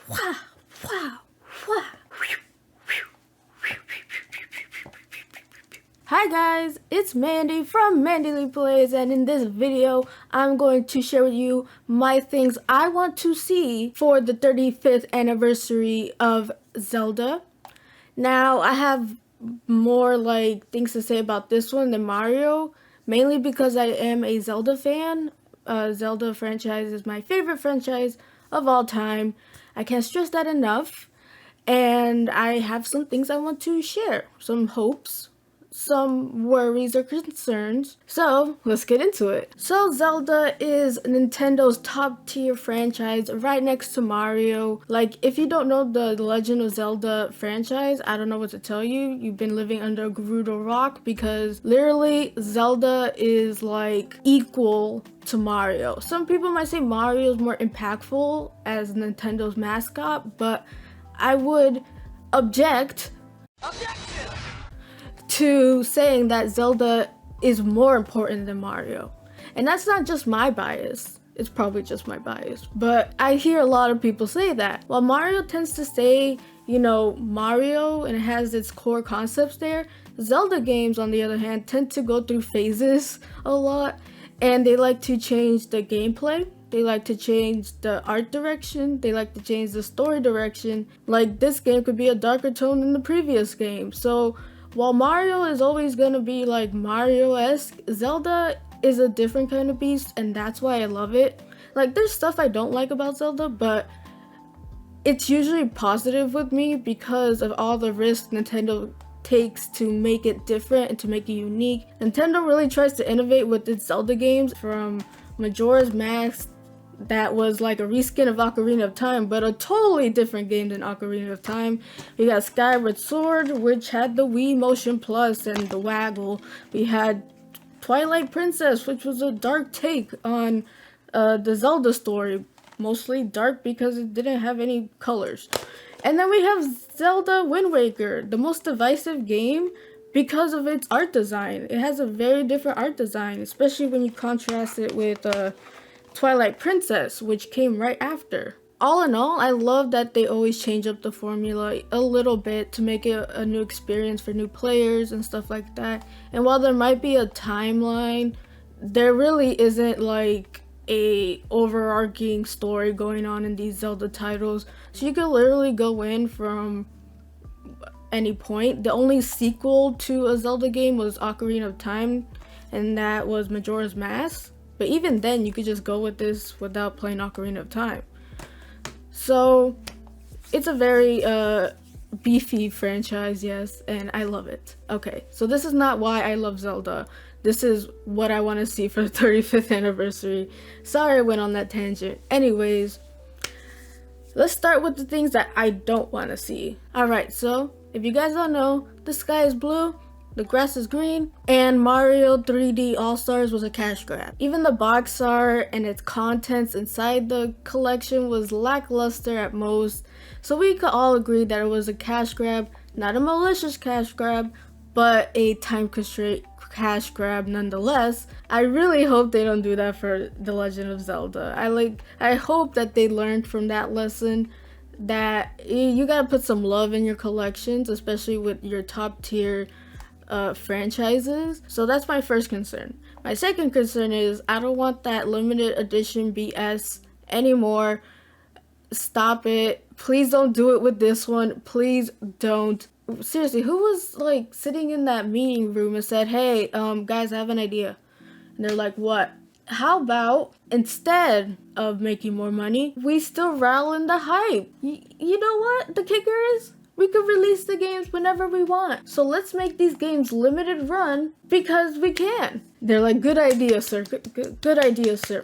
Wow, wow, wow. Hi guys, it's Mandy from MandyleePlays, and in this video, I'm going to share with you my things I want to see for the 35th anniversary of Zelda. Now, I have more things to say about this one than Mario, mainly because I am a Zelda fan. Zelda franchise is my favorite franchise of all time. I can't stress that enough. And I have some things I want to share, some hopes, some worries or concerns. So let's get into it. So Zelda is Nintendo's top tier franchise right next to Mario. Like, if you don't know the Legend of Zelda franchise, I don't know what to tell you. You've been living under a Gerudo rock, because literally Zelda is like equal to Mario. Some people might say Mario is more impactful as Nintendo's mascot, but I would object to saying that Zelda is more important than Mario. And that's not just my bias. It's probably just my bias. But I hear a lot of people say that. While Mario tends to stay, Mario, and it has its core concepts there, Zelda games, on the other hand, tend to go through phases a lot. And they like to change the gameplay. They like to change the art direction. They like to change the story direction. Like, this game could be a darker tone than the previous game. So while Mario is always gonna be like Mario-esque, Zelda is a different kind of beast, and that's why I love it. Like, there's stuff I don't like about Zelda, but it's usually positive with me because of all the risks Nintendo takes to make it different and to make it unique. Nintendo really tries to innovate with its Zelda games, from Majora's Mask, that was like a reskin of Ocarina of Time, but a totally different game than Ocarina of Time. We got Skyward Sword, which had the Wii Motion Plus and the Waggle. We had Twilight Princess, which was a dark take on the Zelda story. Mostly dark because it didn't have any colors. And then we have Zelda Wind Waker, the most divisive game because of its art design. It has a very different art design, especially when you contrast it with Twilight Princess, which came right after. All in all, I love that they always change up the formula a little bit to make it a new experience for new players and stuff like that. And while there might be a timeline, there really isn't like a overarching story going on in these Zelda titles. So you could literally go in from any point. The only sequel to a Zelda game was Ocarina of Time, and that was Majora's Mask. But even then, you could just go with this without playing Ocarina of Time. So it's a very beefy franchise, yes, and I love it. Okay, so this is not why I love Zelda. This is what I want to see for the 35th anniversary. Sorry I went on that tangent. Anyways, let's start with the things that I don't want to see. Alright, so if you guys don't know, the sky is blue, the grass is green, and Mario 3D All-Stars was a cash grab. Even the box art and its contents inside the collection was lackluster at most, so we could all agree that it was a cash grab, not a malicious cash grab, but a time constraint cash grab nonetheless. I really hope they don't do that for The Legend of Zelda. I hope that they learned from that lesson, that you gotta put some love in your collections, especially with your top tier franchises. So that's my first concern. My second concern is I don't want that limited edition BS anymore. Stop it. Please don't do it with this one. Please don't. Seriously, who was like sitting in that meeting room and said, hey, guys, I have an idea? And they're like, what? How about instead of making more money, we still rattle in the hype? You know what the kicker is? We could release the games whenever we want. So let's make these games limited run because we can. They're like, good idea, sir. Good idea, sir.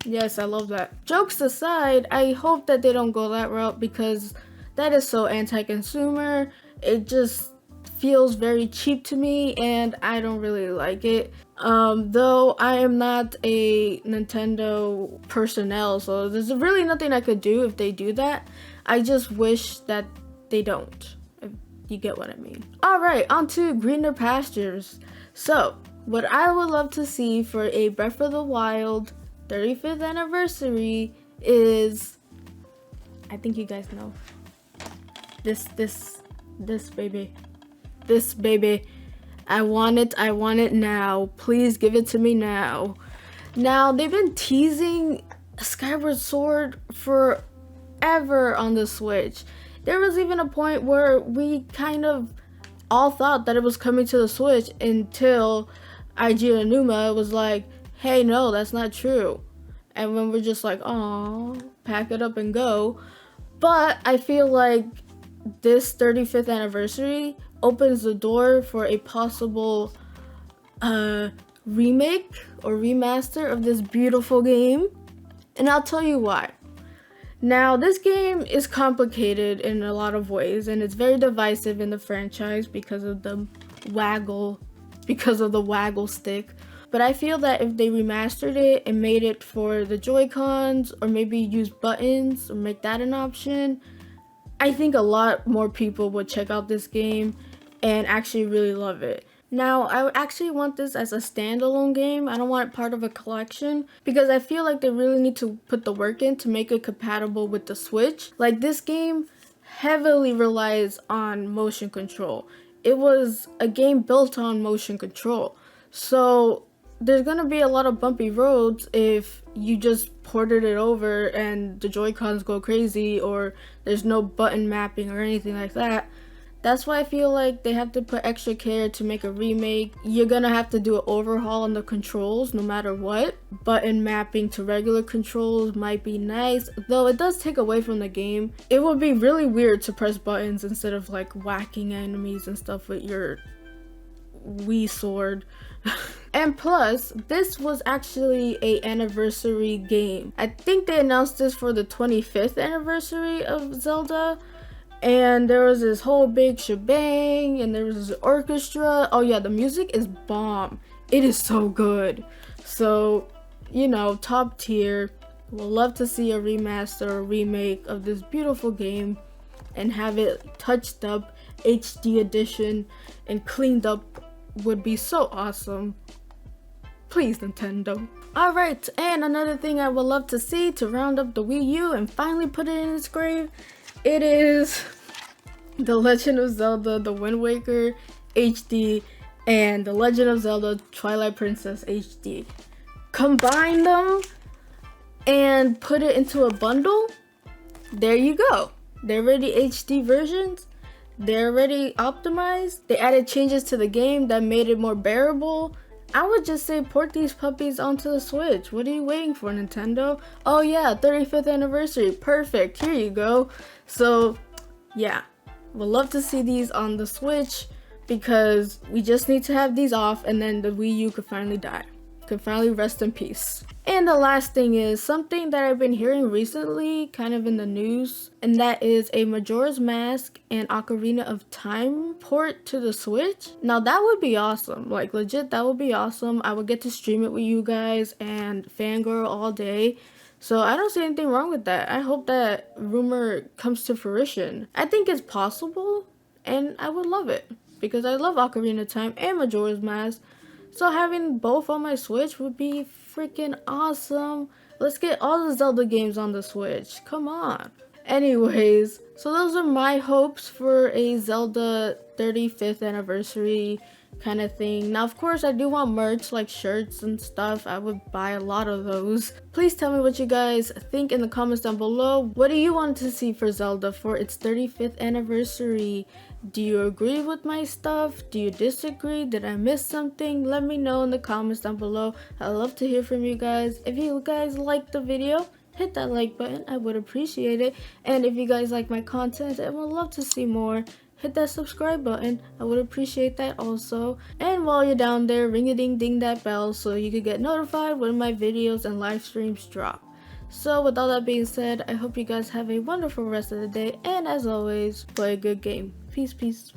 Yes, I love that. Jokes aside, I hope that they don't go that route, because that is so anti-consumer. It just feels very cheap to me, and I don't really like it. Though I am not a Nintendo personnel, so there's really nothing I could do if they do that. I just wish that they don't, if you get what I mean. Alright, on to greener pastures. So, what I would love to see for a Breath of the Wild 35th anniversary is I think you guys know. This baby. This baby. I want it now. Please give it to me now. Now, they've been teasing Skyward Sword forever on the Switch. There was even a point where we kind of all thought that it was coming to the Switch until IG Anuma was like, hey, no, that's not true. And when we're just like, aw, pack it up and go. But I feel like this 35th anniversary opens the door for a possible remake or remaster of this beautiful game. And I'll tell you why. Now, this game is complicated in a lot of ways, and it's very divisive in the franchise because of the waggle stick. But I feel that if they remastered it and made it for the Joy-Cons, or maybe use buttons or make that an option, I think a lot more people would check out this game and actually really love it. Now, I actually want this as a standalone game. I don't want it part of a collection because I feel like they really need to put the work in to make it compatible with the Switch. Like, this game heavily relies on motion control. It was a game built on motion control. So there's gonna be a lot of bumpy roads if you just ported it over and the Joy-Cons go crazy or there's no button mapping or anything like that. That's why I feel like they have to put extra care to make a remake. You're gonna have to do an overhaul on the controls no matter what. Button mapping to regular controls might be nice, though it does take away from the game. It would be really weird to press buttons instead of like whacking enemies and stuff with your Wii sword. And plus, this was actually a anniversary game. I think they announced this for the 25th anniversary of Zelda. And there was this whole big shebang, and there was this orchestra. Oh yeah, the music is bomb. It is so good. So, you know, top tier. We'll love to see a remaster or remake of this beautiful game and have it touched up, HD edition, and cleaned up would be so awesome. Please, Nintendo. Alright, and another thing I would love to see to round up the Wii U and finally put it in its grave, it is The Legend of Zelda The Wind Waker HD and The Legend of Zelda Twilight Princess HD. Combine them and put it into a bundle. There you go. They're already HD versions. They're already optimized. They added changes to the game that made it more bearable. I would just say port these puppies onto the Switch. What are you waiting for, Nintendo? Oh yeah, 35th anniversary. Perfect. Here you go. So yeah, we'll love to see these on the Switch because we just need to have these off and then the Wii U could finally die. Could finally rest in peace. And the last thing is something that I've been hearing recently, kind of in the news, and that is a Majora's Mask and Ocarina of Time port to the Switch. Now that would be awesome, like legit, that would be awesome. I would get to stream it with you guys and fangirl all day. So I don't see anything wrong with that. I hope that rumor comes to fruition. I think it's possible and I would love it because I love Ocarina of Time and Majora's Mask. So having both on my Switch would be freaking awesome. Let's get all the Zelda games on the Switch. Come on. Anyways, so those are my hopes for a Zelda 35th anniversary kind of thing. Now, of course, I do want merch like shirts and stuff. I would buy a lot of those. Please tell me what you guys think in the comments down below. What do you want to see for Zelda for its 35th anniversary? Do you agree with my stuff? Do you disagree? Did I miss something? Let me know in the comments down below. I'd love to hear from you guys. If you guys liked the video, hit that like button. I would appreciate it. And if you guys like my content and would love to see more, hit that subscribe button. I would appreciate that also. And while you're down there, ring-a-ding-ding that bell so you could get notified when my videos and live streams drop. So with all that being said, I hope you guys have a wonderful rest of the day. And as always, play a good game. Peace, peace.